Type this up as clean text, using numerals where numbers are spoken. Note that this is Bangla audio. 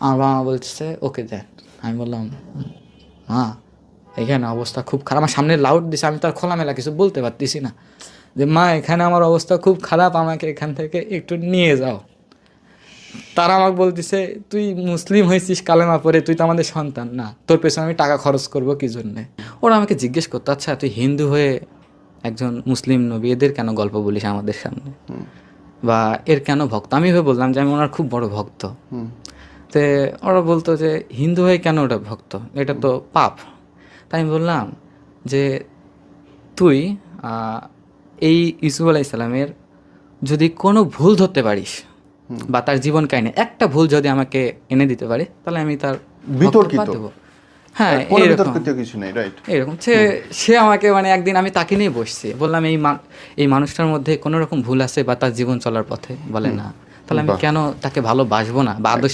আমার বাবা মা বলছে ওকে দেন। আমি বললাম মা এখানে অবস্থা খুব খারাপ, আমার সামনে লাউড দিছে, আমি তো আর খোলামেলা কিছু বলতে পারতেছি না যে মা এখানে আমার অবস্থা খুব খারাপ, আমাকে এখান থেকে একটু নিয়ে যাও। তারা আমাকে বলতেছে তুই মুসলিম হয়েছিস কালেমা পড়ে, তুই তো আমাদের সন্তান না, তোর পেছনে আমি টাকা খরচ করবো কি জন্যে। ওরা আমাকে জিজ্ঞেস করতো আচ্ছা তুই হিন্দু হয়ে একজন মুসলিম নবী এদের কেন গল্প বলিস আমাদের সামনে, বা এর কেন ভক্ত। আমি ভেবে বললাম যে আমি ওনার খুব বড় ভক্ত। তো ওরা বলতো যে হিন্দু হয়ে কেন ওটা ভক্ত, এটা তো পাপ। তাই আমি বললাম যে তুই এই ইউসুফ আলাইসাল্লামের যদি কোনো ভুল ধরতে পারিস বা তার জীবন কাহিনী একটা ভুল যদি আমাকে এনে দিতে পারে তাহলে আমি তার বিতর্কিত দেবো। হ্যাঁ কোনো এরকম বিতর্কিত কিছু নেই, রাইট? এরকম সে আমাকে মানে একদিন আমি তাকে নিয়ে বসছি, বললাম এই মানুষটার মধ্যে কোনো রকম ভুল আছে বা তার জীবন চলার পথে বলে না, তাহলে আমি বাহ। কেন তাকে ভালোবাসবো না বা আদর্শ